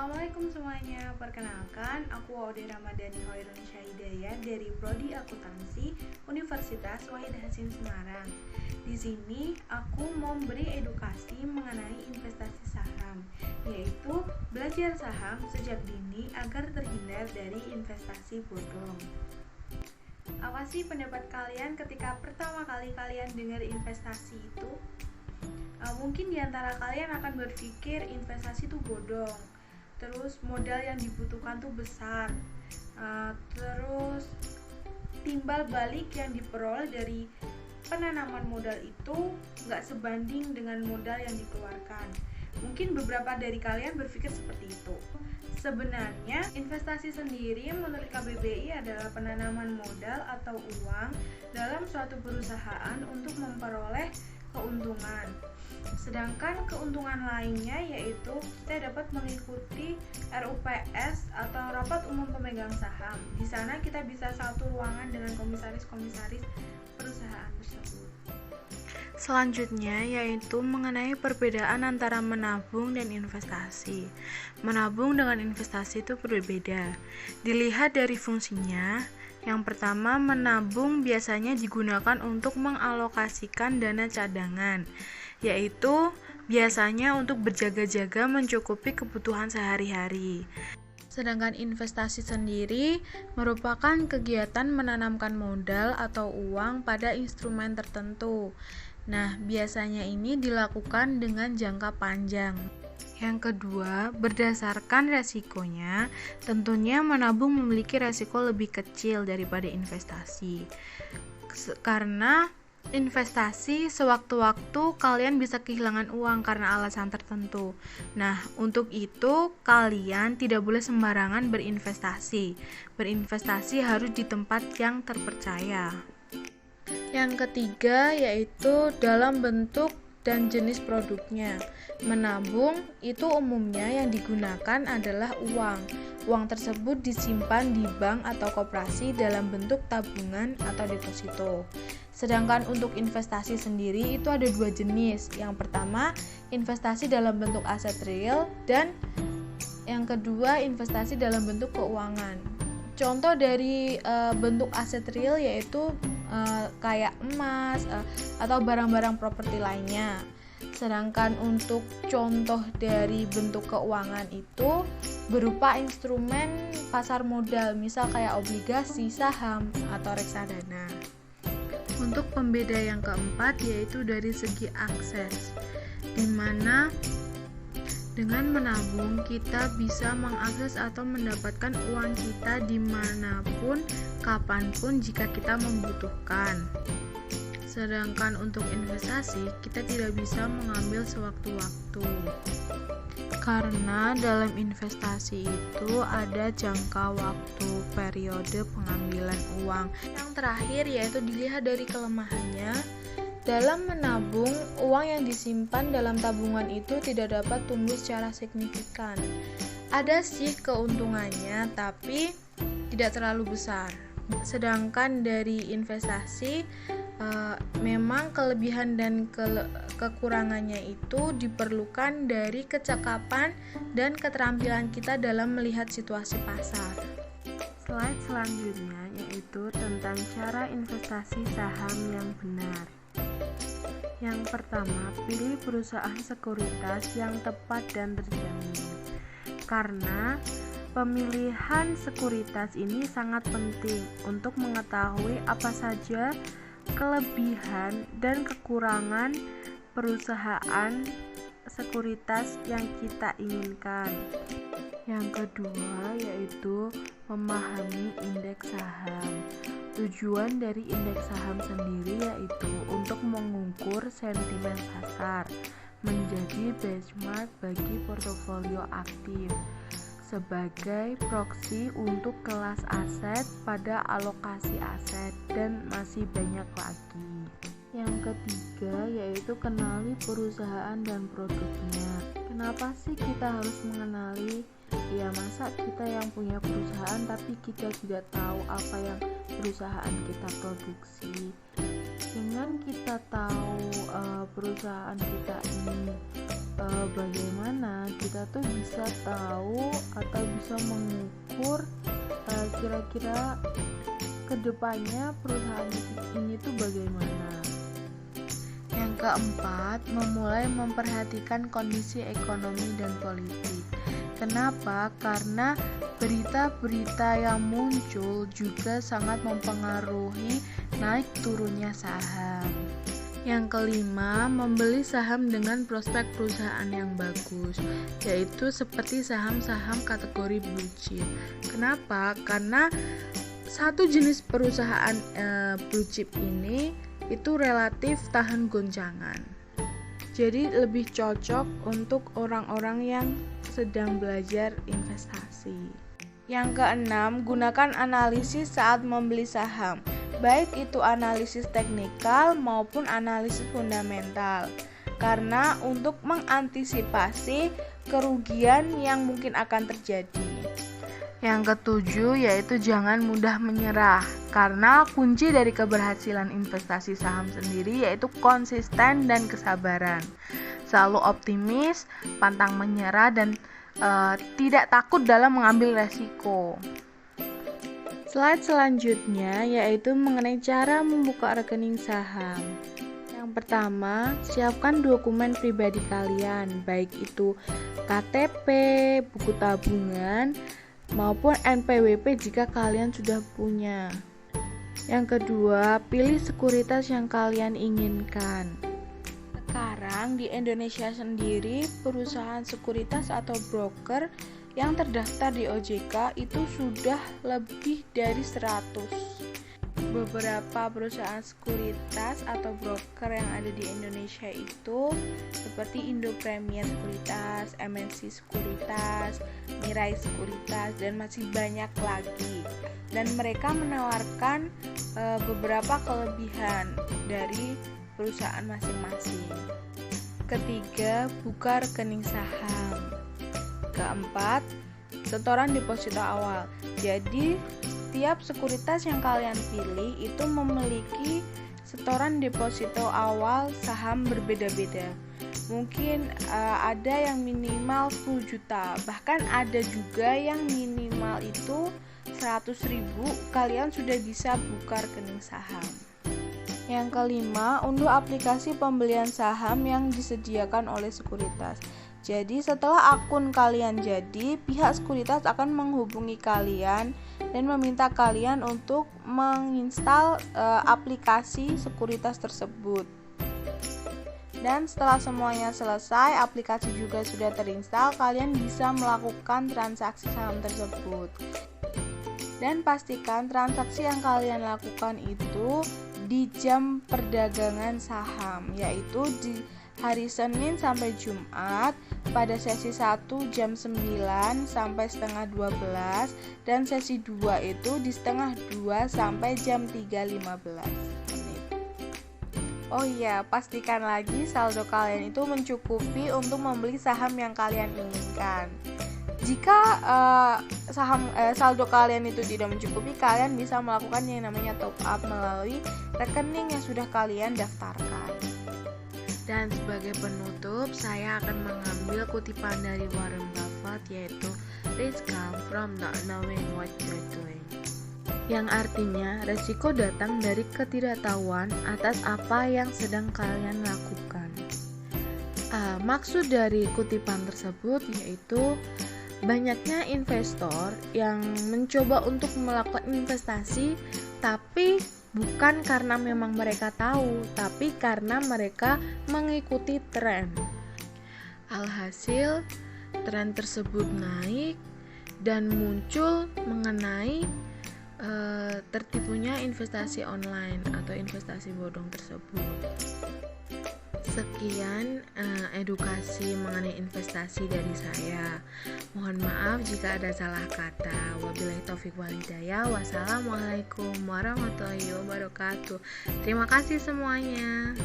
Assalamualaikum semuanya, perkenalkan aku Aude Ramadhani Hoirun Syahidayat dari Prodi Akuntansi Universitas Wahid Hasim Semarang. Di sini aku mau memberi edukasi mengenai investasi saham, yaitu belajar saham sejak dini agar terhindar dari investasi bodong. Apa sih pendapat kalian ketika pertama kali kalian dengar investasi itu? Mungkin diantara kalian akan berpikir investasi itu bodong, terus modal yang dibutuhkan tuh besar, terus timbal balik yang diperoleh dari penanaman modal itu nggak sebanding dengan modal yang dikeluarkan. Mungkin beberapa dari kalian berpikir seperti itu. Sebenarnya investasi sendiri menurut KBBI adalah penanaman modal atau uang dalam suatu perusahaan untuk memperoleh keuntungan. Sedangkan keuntungan lainnya yaitu kita dapat mengikuti RUPS atau Rapat Umum Pemegang Saham. Di sana kita bisa satu ruangan dengan komisaris-komisaris perusahaan tersebut. Selanjutnya yaitu mengenai perbedaan antara menabung dan investasi. Menabung dengan investasi itu berbeda. Dilihat dari fungsinya, yang pertama, menabung biasanya digunakan untuk mengalokasikan dana cadangan, yaitu biasanya untuk berjaga-jaga mencukupi kebutuhan sehari-hari. Sedangkan investasi sendiri merupakan kegiatan menanamkan modal atau uang pada instrumen tertentu. Nah, biasanya ini dilakukan dengan jangka panjang. Yang kedua, berdasarkan resikonya, tentunya menabung memiliki resiko lebih kecil daripada investasi. Karena investasi sewaktu-waktu kalian bisa kehilangan uang karena alasan tertentu. Nah, untuk itu kalian tidak boleh sembarangan berinvestasi. Berinvestasi harus di tempat yang terpercaya. Yang ketiga yaitu dalam bentuk dan jenis produknya. Menabung itu umumnya yang digunakan adalah uang. Uang tersebut disimpan di bank atau koperasi dalam bentuk tabungan atau deposito. Sedangkan untuk investasi sendiri itu ada dua jenis. Yang pertama, investasi dalam bentuk aset real, dan yang kedua, investasi dalam bentuk keuangan. Contoh dari bentuk aset real yaitu kayak emas atau barang-barang properti lainnya. Sedangkan untuk contoh dari bentuk keuangan itu berupa instrumen pasar modal, misal kayak obligasi, saham, atau reksadana. Untuk pembeda yang keempat yaitu dari segi akses, di mana dengan menabung kita bisa mengakses atau mendapatkan uang kita dimanapun, kapanpun jika kita membutuhkan. Sedangkan untuk investasi kita tidak bisa mengambil sewaktu-waktu, karena dalam investasi itu ada jangka waktu periode pengambilan uang. Yang terakhir yaitu dilihat dari kelemahannya. Dalam menabung, uang yang disimpan dalam tabungan itu tidak dapat tumbuh secara signifikan. Ada sih keuntungannya, tapi tidak terlalu besar. Sedangkan dari investasi, memang kelebihan dan kekurangannya itu diperlukan dari kecakapan dan keterampilan kita dalam melihat situasi pasar. Slide selanjutnya yaitu tentang cara investasi saham yang benar. Yang pertama, pilih perusahaan sekuritas yang tepat dan terjamin. Karena pemilihan sekuritas ini sangat penting untuk mengetahui apa saja kelebihan dan kekurangan perusahaan sekuritas yang kita inginkan. Yang kedua yaitu memahami indeks saham. Tujuan dari indeks saham sendiri yaitu untuk mengukur sentimen pasar, menjadi benchmark bagi portofolio aktif, sebagai proksi untuk kelas aset pada alokasi aset, dan masih banyak lagi. Yang ketiga yaitu kenali perusahaan dan produknya. Kenapa sih kita harus mengenali? Ya, masa kita yang punya perusahaan tapi kita tidak tahu apa yang perusahaan kita produksi? Dengan kita tahu perusahaan kita ini bagaimana, kita tuh bisa tahu atau bisa mengukur kira-kira kedepannya perusahaan ini tuh bagaimana. Yang keempat, memulai memperhatikan kondisi ekonomi dan politik. Kenapa? Karena berita-berita yang muncul juga sangat mempengaruhi naik turunnya saham. Yang kelima, membeli saham dengan prospek perusahaan yang bagus, yaitu seperti saham-saham kategori blue chip. Kenapa? Karena satu jenis perusahaan blue chip ini itu relatif tahan goncangan. Jadi lebih cocok untuk orang-orang yang sedang belajar investasi. Yang keenam, gunakan analisis saat membeli saham, baik itu analisis teknikal maupun analisis fundamental, karena untuk mengantisipasi kerugian yang mungkin akan terjadi. Yang ketujuh yaitu jangan mudah menyerah, karena kunci dari keberhasilan investasi saham sendiri yaitu konsisten dan kesabaran. Selalu optimis, pantang menyerah, dan tidak takut dalam mengambil resiko. Slide selanjutnya yaitu mengenai cara membuka rekening saham. Yang pertama, siapkan dokumen pribadi kalian, baik itu KTP, buku tabungan, maupun NPWP jika kalian sudah punya. Yang kedua, pilih sekuritas yang kalian inginkan. Sekarang di Indonesia sendiri, perusahaan sekuritas atau broker yang terdaftar di OJK itu sudah lebih dari 100. Beberapa perusahaan sekuritas atau broker yang ada di Indonesia itu seperti Indo Premier Sekuritas, MNC Sekuritas, Mirai Sekuritas, dan masih banyak lagi. Dan mereka menawarkan beberapa kelebihan dari perusahaan masing-masing. Ketiga, buka rekening saham. Keempat, setoran deposito awal. Jadi tiap sekuritas yang kalian pilih itu memiliki setoran deposito awal saham berbeda-beda. Mungkin ada yang minimal 10 juta, bahkan ada juga yang minimal itu 100.000, kalian sudah bisa buka rekening saham. Yang kelima, unduh aplikasi pembelian saham yang disediakan oleh sekuritas. Jadi setelah akun kalian jadi, pihak sekuritas akan menghubungi kalian dan meminta kalian untuk menginstal aplikasi sekuritas tersebut. Dan setelah semuanya selesai, aplikasi juga sudah terinstal, kalian bisa melakukan transaksi saham tersebut. Dan pastikan transaksi yang kalian lakukan itu di jam perdagangan saham, yaitu di hari Senin sampai Jumat pada sesi 1 jam 9 sampai setengah 12 dan sesi 2 itu di setengah 2 sampai jam 3.15 menit. Oh iya, pastikan lagi saldo kalian itu mencukupi untuk membeli saham yang kalian inginkan. Jika saldo kalian itu tidak mencukupi, kalian bisa melakukan yang namanya top up melalui rekening yang sudah kalian daftarkan. Dan sebagai penutup, saya akan mengambil kutipan dari Warren Buffett, yaitu "Risk comes from not knowing what you're doing", yang artinya resiko datang dari ketidaktahuan atas apa yang sedang kalian lakukan. Maksud dari kutipan tersebut yaitu banyaknya investor yang mencoba untuk melakukan investasi, tapi bukan karena memang mereka tahu, tapi karena mereka mengikuti tren. Alhasil, tren tersebut naik dan muncul mengenai tertipunya investasi online atau investasi bodong tersebut. Sekian edukasi mengenai investasi dari saya. Mohon maaf jika ada salah kata. Wabillahi taufiq wal hidayah. Wassalamualaikum warahmatullahi wabarakatuh. Terima kasih semuanya.